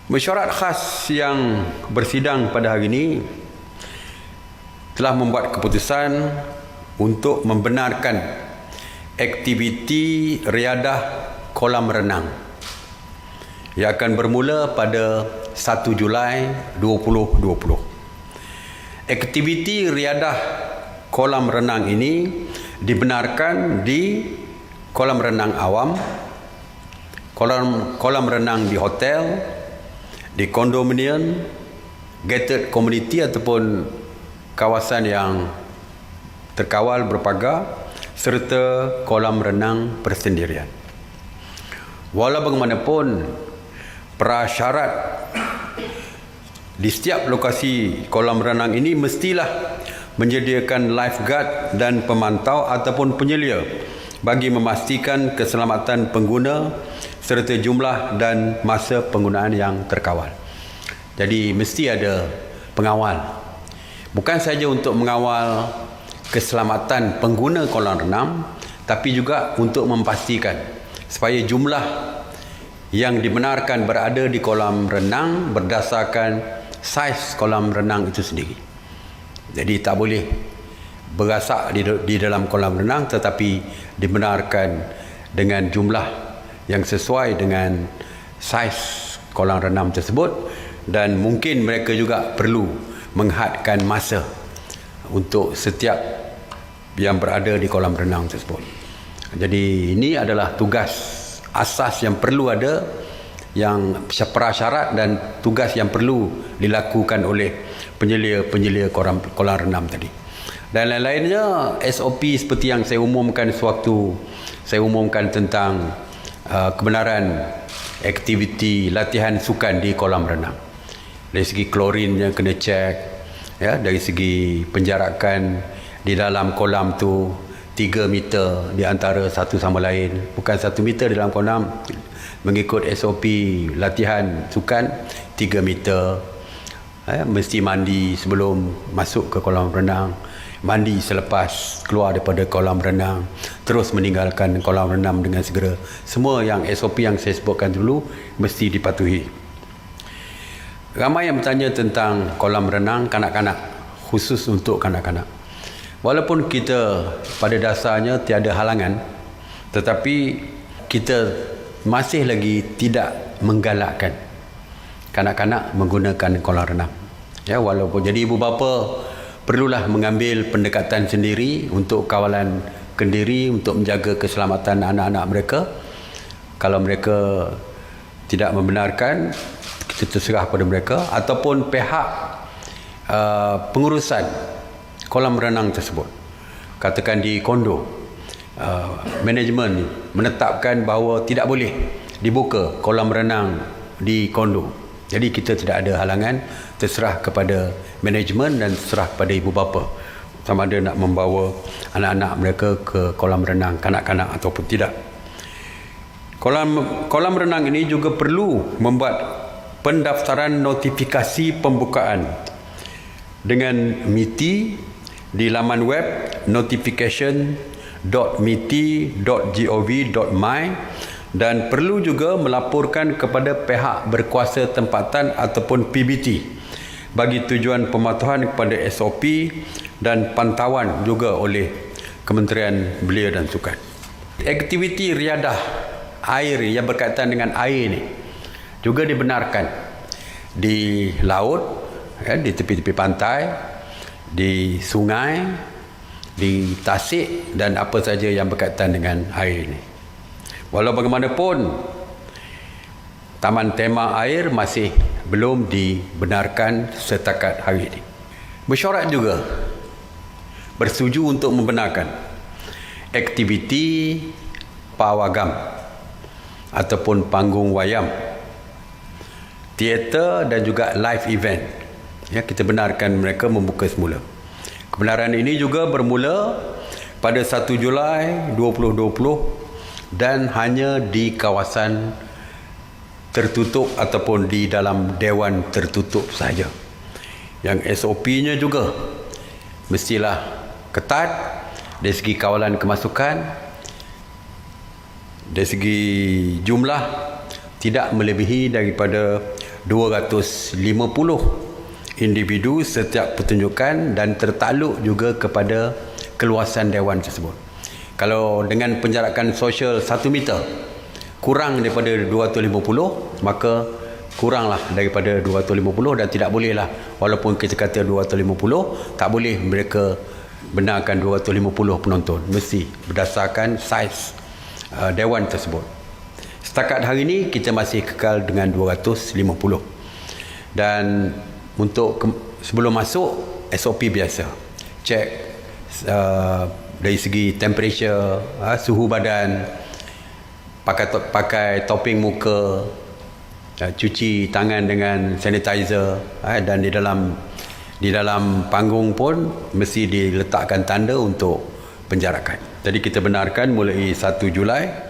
Mesyuarat khas yang bersidang pada hari ini telah membuat keputusan untuk membenarkan aktiviti riadah kolam renang yang akan bermula pada 1 Julai 2020. Aktiviti riadah kolam renang ini dibenarkan di kolam renang awam, kolam renang di hotel, di kondominium, gated community ataupun kawasan yang terkawal berpagar, serta kolam renang persendirian. Walau bagaimanapun, prasyarat di setiap lokasi kolam renang ini mestilah menyediakan lifeguard dan pemantau ataupun penyelia bagi memastikan keselamatan pengguna serta jumlah dan masa penggunaan yang terkawal. Jadi mesti ada pengawal. Bukan saja untuk mengawal keselamatan pengguna kolam renang, tapi juga untuk memastikan supaya jumlah yang dibenarkan berada di kolam renang berdasarkan saiz kolam renang itu sendiri. Jadi tak boleh berasak di dalam kolam renang tetapi dibenarkan dengan jumlah yang sesuai dengan saiz kolam renang tersebut, dan mungkin mereka juga perlu menghadkan masa untuk setiap yang berada di kolam renang tersebut. Jadi ini adalah tugas asas yang perlu ada, yang prasyarat dan tugas yang perlu dilakukan oleh penyelia kolam renang tadi. Dan lain-lainnya SOP seperti yang saya umumkan sewaktu saya umumkan tentang kebenaran aktiviti latihan sukan di kolam renang. Dari segi klorinnya kena cek, ya, dari segi penjarakan di dalam kolam tu 3 meter di antara satu sama lain, bukan 1 meter di dalam kolam, mengikut SOP latihan sukan 3 meter. Mesti mandi sebelum masuk ke kolam renang, mandi selepas keluar daripada kolam renang, terus meninggalkan kolam renang dengan segera. Semua yang SOP yang saya sebutkan dulu mesti dipatuhi. Ramai yang bertanya tentang kolam renang kanak-kanak, khusus untuk kanak-kanak. Walaupun kita pada dasarnya tiada halangan, tetapi kita masih lagi tidak menggalakkan kanak-kanak menggunakan kolam renang. Ya, walaupun jadi ibu bapa perlulah mengambil pendekatan sendiri untuk kawalan kendiri untuk menjaga keselamatan anak-anak mereka. Kalau mereka tidak membenarkan, kita terserah pada mereka, ataupun pihak pengurusan kolam renang tersebut, katakan di kondo, manajemen menetapkan bahawa tidak boleh dibuka kolam renang di kondo. Jadi kita tidak ada halangan, terserah kepada manajemen dan terserah kepada ibu bapa sama ada nak membawa anak-anak mereka ke kolam renang kanak-kanak ataupun tidak. Kolam renang ini juga perlu membuat pendaftaran notifikasi pembukaan dengan MITI di laman web notification.miti.gov.my, dan perlu juga melaporkan kepada pihak berkuasa tempatan ataupun PBT bagi tujuan pematuhan kepada SOP dan pantauan juga oleh Kementerian Belia dan Sukan. Aktiviti riadah air yang berkaitan dengan air ini juga dibenarkan di laut, ya, di tepi-tepi pantai, di sungai, di tasik dan apa saja yang berkaitan dengan air ini. Walau bagaimanapun, taman tema air masih belum dibenarkan setakat hari ini. Mesyuarat juga bersetuju untuk membenarkan aktiviti pawagam ataupun panggung wayang, teater dan juga live event. Ya, kita benarkan mereka membuka semula. Kebenaran ini juga bermula pada 1 Julai 2020 dan hanya di kawasan tertutup ataupun di dalam dewan tertutup saja. Yang SOP-nya juga mestilah ketat dari segi kawalan kemasukan, dari segi jumlah tidak melebihi daripada 250 individu setiap pertunjukan dan tertakluk juga kepada keluasan dewan tersebut. Kalau dengan penjarakan sosial 1 meter kurang daripada 250, maka kuranglah daripada 250 dan tidak bolehlah, walaupun kita kata 250, tak boleh mereka benarkan 250 penonton, mesti berdasarkan saiz dewan tersebut. Setakat hari ini kita masih kekal dengan 250. Dan untuk sebelum masuk, SOP biasa, cek dari segi temperature, suhu badan, pakai topeng muka, cuci tangan dengan sanitizer, dan di dalam panggung pun mesti diletakkan tanda untuk penjarakan. Jadi kita benarkan mulai 1 Julai